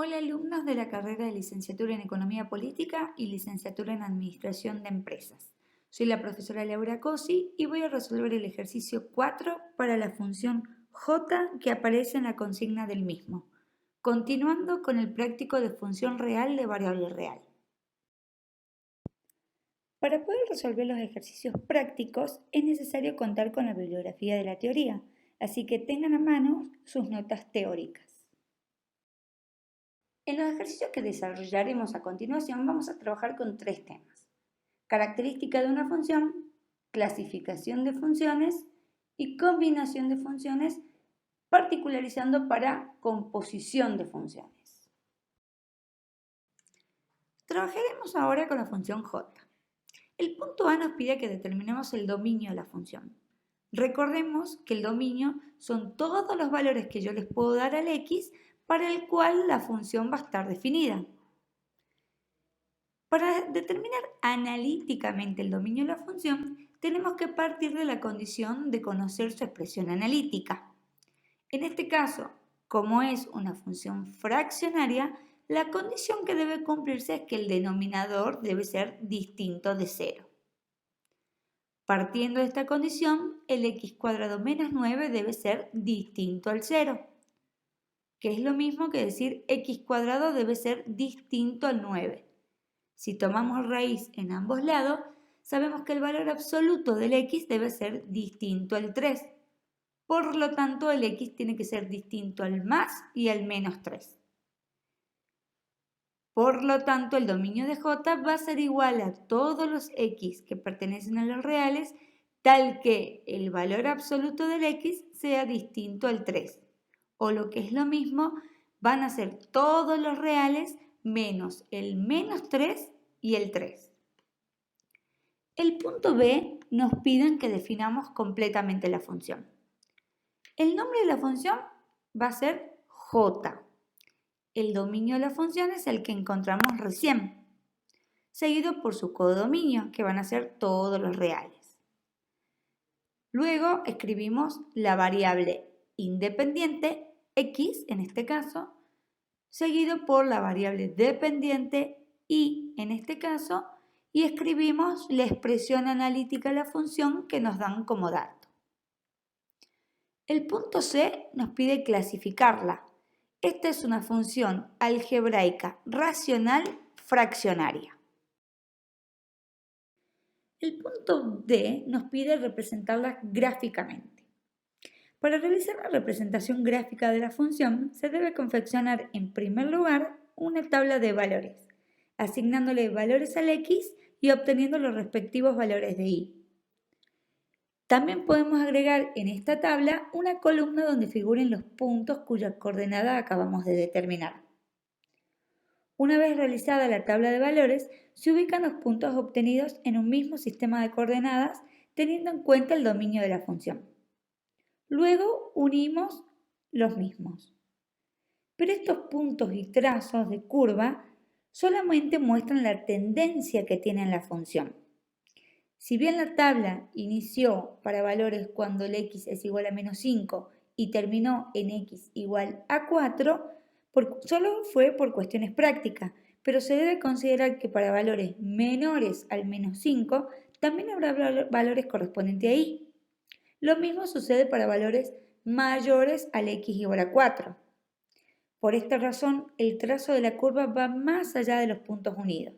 Hola alumnos de la carrera de licenciatura en Economía Política y licenciatura en Administración de Empresas. Soy la profesora Laura Cosi y voy a resolver el ejercicio 4 para la función J que aparece en la consigna del mismo, continuando con el práctico de función real de variable real. Para poder resolver los ejercicios prácticos es necesario contar con la bibliografía de la teoría, así que tengan a mano sus notas teóricas. En los ejercicios que desarrollaremos a continuación vamos a trabajar con tres temas: característica de una función, clasificación de funciones y combinación de funciones, particularizando para composición de funciones. Trabajaremos ahora con la función j. El punto A nos pide que determinemos el dominio de la función. Recordemos que el dominio son todos los valores que yo les puedo dar al x para el cual la función va a estar definida. Para determinar analíticamente el dominio de la función, tenemos que partir de la condición de conocer su expresión analítica. En este caso, como es una función fraccionaria, la condición que debe cumplirse es que el denominador debe ser distinto de 0. Partiendo de esta condición, el x² menos 9 debe ser distinto al 0, que es lo mismo que decir x² debe ser distinto al 9. Si tomamos raíz en ambos lados, sabemos que el valor absoluto del x debe ser distinto al 3. Por lo tanto, el x tiene que ser distinto al más y al menos 3. Por lo tanto, el dominio de j va a ser igual a todos los x que pertenecen a los reales, tal que el valor absoluto del x sea distinto al 3. O lo que es lo mismo, van a ser todos los reales menos el menos 3 y el 3. El punto B nos piden que definamos completamente la función. El nombre de la función va a ser j. El dominio de la función es el que encontramos recién, seguido por su codominio, que van a ser todos los reales. Luego escribimos la variable independiente, x en este caso, seguido por la variable dependiente, y en este caso, y escribimos la expresión analítica de la función que nos dan como dato. El punto C nos pide clasificarla. Esta es una función algebraica racional fraccionaria. El punto D nos pide representarla gráficamente. Para realizar la representación gráfica de la función, se debe confeccionar en primer lugar una tabla de valores, asignándole valores al x y obteniendo los respectivos valores de y. También podemos agregar en esta tabla una columna donde figuren los puntos cuya coordenada acabamos de determinar. Una vez realizada la tabla de valores, se ubican los puntos obtenidos en un mismo sistema de coordenadas teniendo en cuenta el dominio de la función. Luego unimos los mismos. Pero estos puntos y trazos de curva solamente muestran la tendencia que tiene la función. Si bien la tabla inició para valores cuando el x es igual a menos 5 y terminó en x igual a 4, solo fue por cuestiones prácticas, pero se debe considerar que para valores menores al menos 5 también habrá valores correspondientes a y. Lo mismo sucede para valores mayores al x igual a 4. Por esta razón, el trazo de la curva va más allá de los puntos unidos.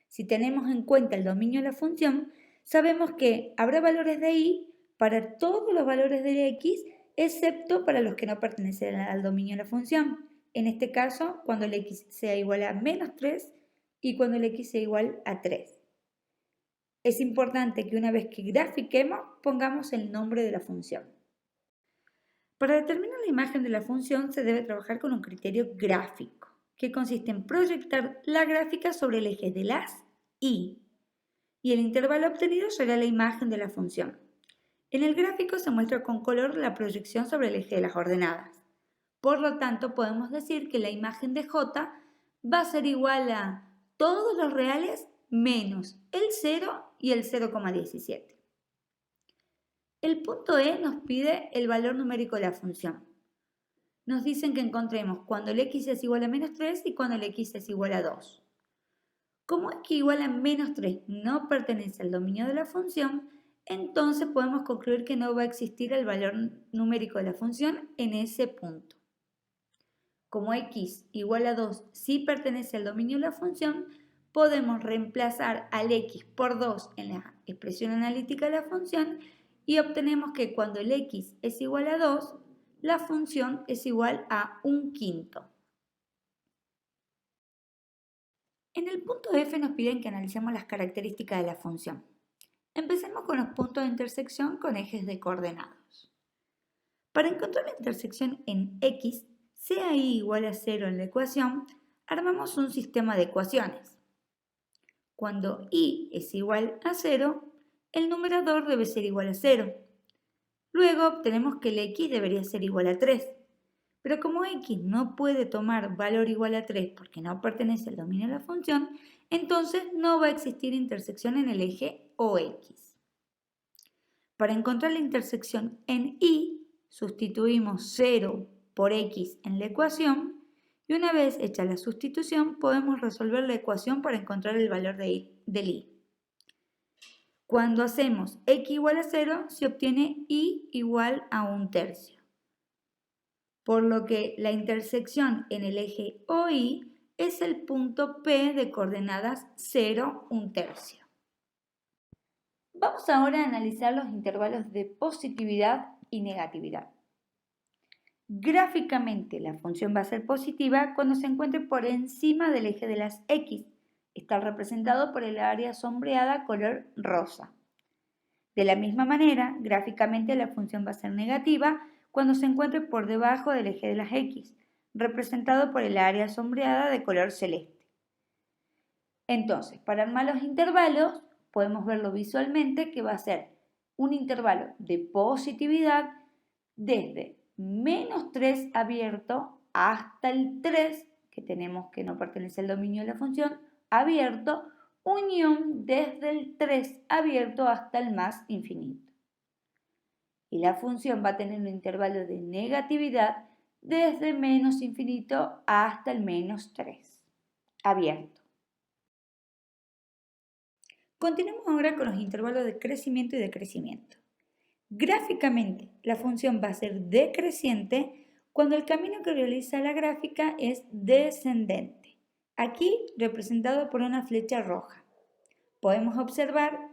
Si tenemos en cuenta el dominio de la función, sabemos que habrá valores de y para todos los valores de x, excepto para los que no pertenecen al dominio de la función. En este caso, cuando el x sea igual a menos 3 y cuando el x sea igual a 3. Es importante que una vez que grafiquemos, pongamos el nombre de la función. Para determinar la imagen de la función se debe trabajar con un criterio gráfico, que consiste en proyectar la gráfica sobre el eje de las y el intervalo obtenido será la imagen de la función. En el gráfico se muestra con color la proyección sobre el eje de las ordenadas. Por lo tanto, podemos decir que la imagen de j va a ser igual a todos los reales menos el 0 y el 0,17. El punto E nos pide el valor numérico de la función. nos dicen que encontremos cuando el x es igual a menos 3 y cuando el x es igual a 2. Como x igual a menos 3 no pertenece al dominio de la función, entonces podemos concluir que no va a existir el valor numérico de la función en ese punto. Como x igual a 2 sí pertenece al dominio de la función, podemos reemplazar al x por 2 en la expresión analítica de la función y obtenemos que cuando el x es igual a 2, la función es igual a 1/5. En el punto F nos piden que analicemos las características de la función. Empecemos con los puntos de intersección con ejes de coordenadas. Para encontrar la intersección en x, sea y igual a 0 en la ecuación, armamos un sistema de ecuaciones. Cuando y es igual a 0, el numerador debe ser igual a 0. Luego obtenemos que el x debería ser igual a 3. Pero como x no puede tomar valor igual a 3 porque no pertenece al dominio de la función, entonces no va a existir intersección en el eje OX. Para encontrar la intersección en y, sustituimos 0 por x en la ecuación y una vez hecha la sustitución podemos resolver la ecuación para encontrar el valor del y. Cuando hacemos x igual a 0 se obtiene y igual a 1/3. Por lo que la intersección en el eje OI es el punto P de coordenadas 0, 1/3. Vamos ahora a analizar los intervalos de positividad y negatividad. Gráficamente la función va a ser positiva cuando se encuentre por encima del eje de las X. Está representado por el área sombreada color rosa. De la misma manera, gráficamente la función va a ser negativa cuando se encuentre por debajo del eje de las X, representado por el área sombreada de color celeste. Entonces, para armar los intervalos, podemos verlo visualmente que va a ser un intervalo de positividad desde menos 3 abierto hasta el 3, que tenemos que no pertenece al dominio de la función, abierto, unión desde el 3 abierto hasta el más infinito. Y la función va a tener un intervalo de negatividad desde menos infinito hasta el menos 3, abierto. Continuemos ahora con los intervalos de crecimiento y decrecimiento. Gráficamente, la función va a ser decreciente cuando el camino que realiza la gráfica es descendente, aquí representado por una flecha roja. Podemos observar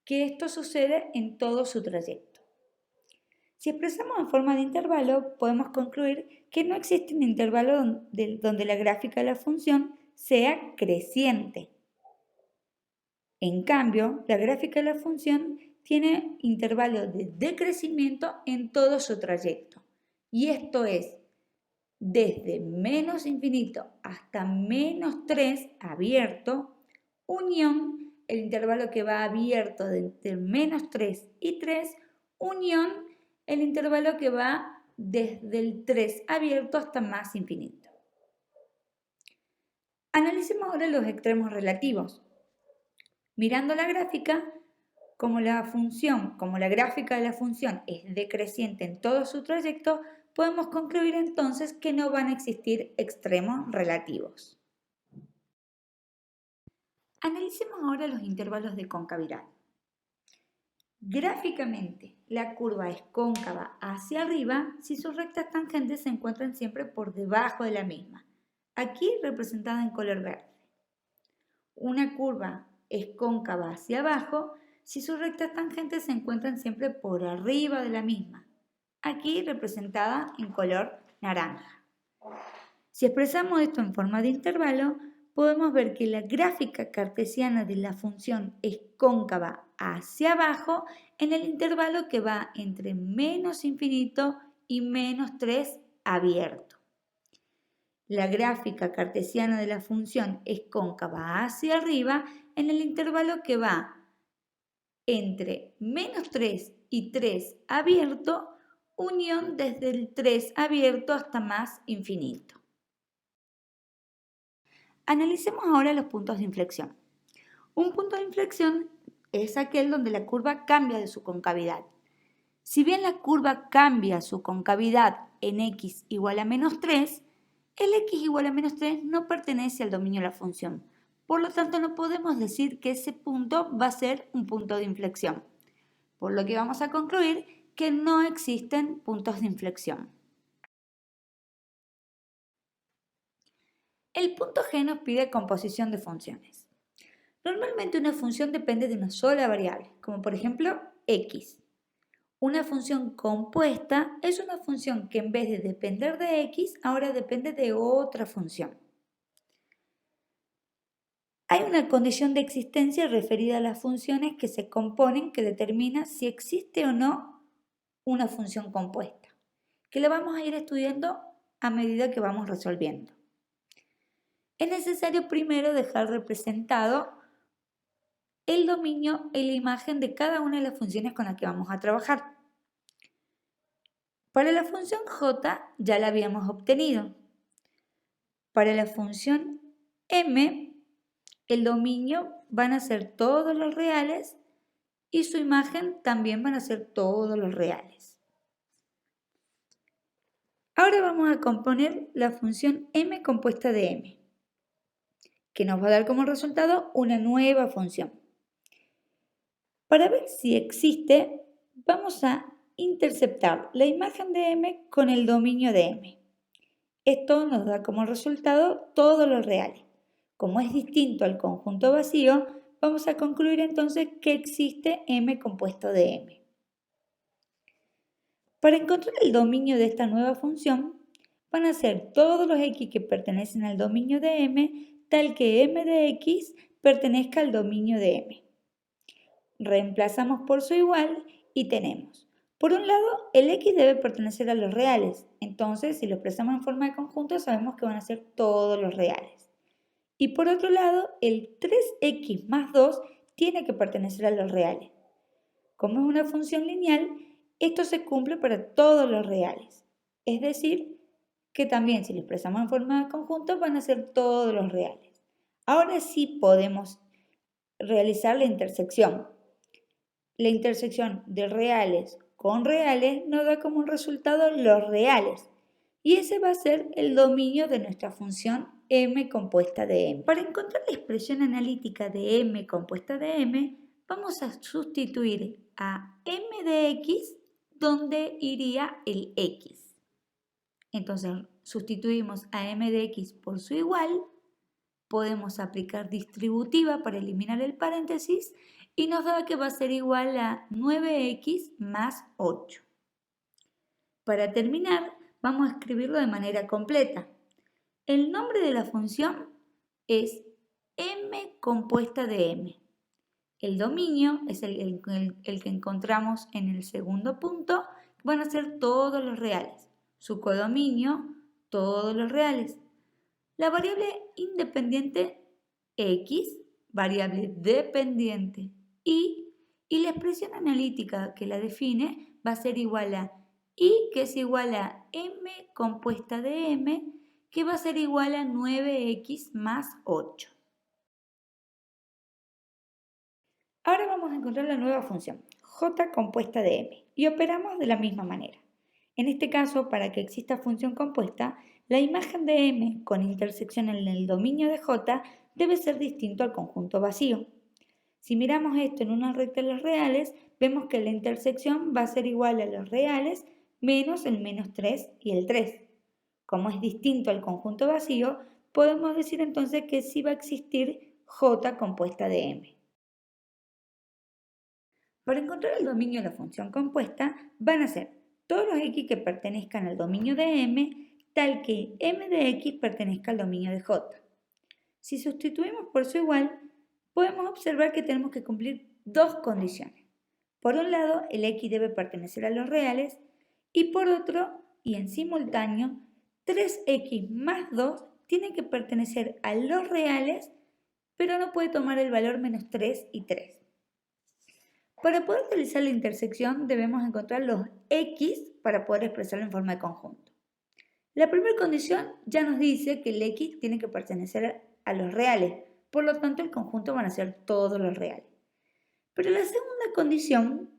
que esto sucede en todo su trayecto. Si expresamos en forma de intervalo, podemos concluir que no existe un intervalo donde la gráfica de la función sea creciente. En cambio, la gráfica de la función tiene intervalo de decrecimiento en todo su trayecto. Y esto es desde menos infinito hasta menos 3 abierto, unión, el intervalo que va abierto entre menos 3 y 3, unión, el intervalo que va desde el 3 abierto hasta más infinito. Analicemos ahora los extremos relativos. Mirando la gráfica, como la gráfica de la función es decreciente en todo su trayecto, podemos concluir entonces que no van a existir extremos relativos. Analicemos ahora los intervalos de concavidad. Gráficamente, la curva es cóncava hacia arriba si sus rectas tangentes se encuentran siempre por debajo de la misma, aquí representada en color verde. Una curva es cóncava hacia abajo si sus rectas tangentes se encuentran siempre por arriba de la misma, aquí representada en color naranja. Si expresamos esto en forma de intervalo, podemos ver que la gráfica cartesiana de la función es cóncava hacia abajo en el intervalo que va entre menos infinito y menos 3 abierto. La gráfica cartesiana de la función es cóncava hacia arriba en el intervalo que va entre menos 3 y 3 abierto, unión desde el 3 abierto hasta más infinito. Analicemos ahora los puntos de inflexión. Un punto de inflexión es aquel donde la curva cambia de su concavidad. Si bien la curva cambia su concavidad en x igual a menos 3, el x igual a menos 3 no pertenece al dominio de la función. Por lo tanto, no podemos decir que ese punto va a ser un punto de inflexión. Por lo que vamos a concluir que no existen puntos de inflexión. El punto G nos pide composición de funciones. Normalmente una función depende de una sola variable, como por ejemplo x. Una función compuesta es una función que en vez de depender de x, ahora depende de otra función. Hay una condición de existencia referida a las funciones que se componen que determina si existe o no una función compuesta, que la vamos a ir estudiando a medida que vamos resolviendo. Es necesario primero dejar representado el dominio y la imagen de cada una de las funciones con las que vamos a trabajar. Para la función j ya la habíamos obtenido. Para la función m, el dominio van a ser todos los reales y su imagen también van a ser todos los reales. Ahora vamos a componer la función m compuesta de m, que nos va a dar como resultado una nueva función. Para ver si existe, vamos a interceptar la imagen de m con el dominio de m. Esto nos da como resultado todos los reales. Como es distinto al conjunto vacío, vamos a concluir entonces que existe m compuesto de m. Para encontrar el dominio de esta nueva función, van a ser todos los x que pertenecen al dominio de m, tal que m de x pertenezca al dominio de m. Reemplazamos por su igual y tenemos, por un lado, el x debe pertenecer a los reales, entonces si lo expresamos en forma de conjunto sabemos que van a ser todos los reales. Y por otro lado, el 3x más 2 tiene que pertenecer a los reales. Como es una función lineal, esto se cumple para todos los reales. Es decir, que también si lo expresamos en forma de conjunto van a ser todos los reales. Ahora sí podemos realizar la intersección. La intersección de reales con reales nos da como resultado los reales. Y ese va a ser el dominio de nuestra función m compuesta de m. Para encontrar la expresión analítica de m compuesta de m, vamos a sustituir a m de x donde iría el x. Entonces sustituimos a m de x por su igual, podemos aplicar distributiva para eliminar el paréntesis y nos da que va a ser igual a 9x más 8. Para terminar, vamos a escribirlo de manera completa. El nombre de la función es m compuesta de m. El dominio es el que encontramos en el segundo punto, van a ser todos los reales. Su codominio, todos los reales. La variable independiente x, variable dependiente y la expresión analítica que la define va a ser igual a y, que es igual a m compuesta de m, que va a ser igual a 9x más 8. Ahora vamos a encontrar la nueva función, j compuesta de m, y operamos de la misma manera. En este caso, para que exista función compuesta, la imagen de m con intersección en el dominio de j debe ser distinto al conjunto vacío. Si miramos esto en una recta de los reales, vemos que la intersección va a ser igual a los reales menos el menos 3 y el 3. Como es distinto al conjunto vacío, podemos decir entonces que sí va a existir j compuesta de m. Para encontrar el dominio de la función compuesta, van a ser todos los x que pertenezcan al dominio de m, tal que m de x pertenezca al dominio de j. Si sustituimos por su igual, podemos observar que tenemos que cumplir dos condiciones. Por un lado, el x debe pertenecer a los reales y por otro, y en simultáneo, 3x más 2 tiene que pertenecer a los reales, pero no puede tomar el valor menos 3 y 3. Para poder realizar la intersección debemos encontrar los x para poder expresarlo en forma de conjunto. La primera condición ya nos dice que el x tiene que pertenecer a los reales, por lo tanto el conjunto van a ser todos los reales. Pero la segunda condición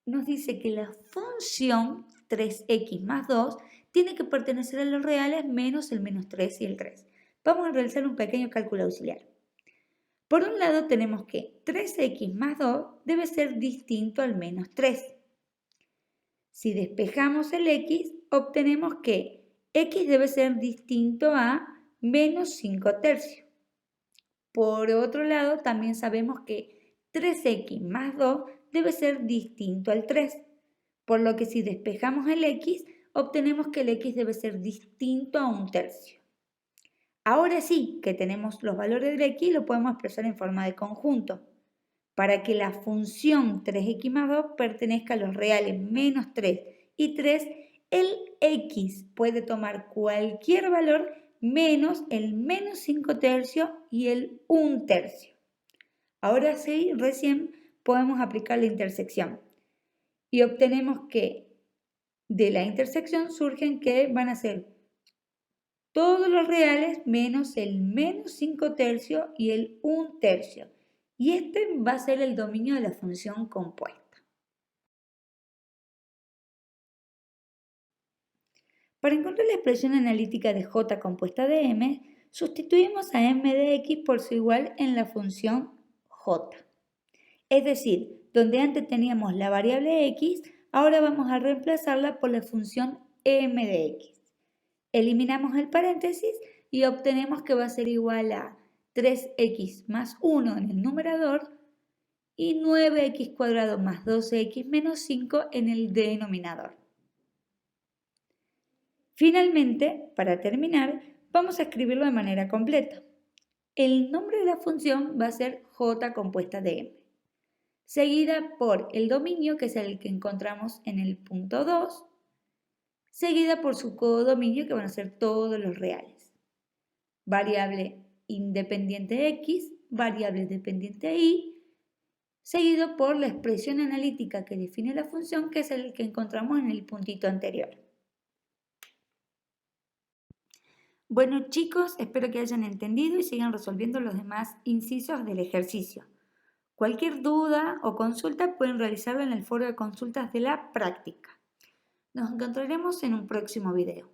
nos dice que la función 3x más 2 tiene que pertenecer a los reales menos el menos 3 y el 3. Vamos a realizar un pequeño cálculo auxiliar. Por un lado tenemos que 3x más 2 debe ser distinto al menos 3. Si despejamos el x, obtenemos que x debe ser distinto a menos 5 tercios. Por otro lado, también sabemos que 3x más 2 debe ser distinto al 3, por lo que si despejamos el x, obtenemos que el x debe ser distinto a 1 tercio. Ahora sí que tenemos los valores del x, lo podemos expresar en forma de conjunto. Para que la función 3x más 2 pertenezca a los reales menos 3 y 3, el x puede tomar cualquier valor menos el menos 5 tercios y el 1 tercio. Ahora sí, recién podemos aplicar la intersección y obtenemos que de la intersección surgen que van a ser todos los reales menos el menos 5 tercios y el 1 tercio. Y este va a ser el dominio de la función compuesta. Para encontrar la expresión analítica de j compuesta de m, sustituimos a m de x por su igual en la función j. Es decir, donde antes teníamos la variable x, ahora vamos a reemplazarla por la función m de x. Eliminamos el paréntesis y obtenemos que va a ser igual a 3x más 1 en el numerador y 9x cuadrado más 12x menos 5 en el denominador. Finalmente, para terminar, vamos a escribirlo de manera completa. El nombre de la función va a ser j compuesta de m, seguida por el dominio, que es el que encontramos en el punto 2, seguida por su codominio, que van a ser todos los reales. Variable independiente x, variable dependiente y, seguido por la expresión analítica que define la función, que es el que encontramos en el puntito anterior. Bueno chicos, espero que hayan entendido y sigan resolviendo los demás incisos del ejercicio. Cualquier duda o consulta pueden realizarla en el foro de consultas de la práctica. Nos encontraremos en un próximo video.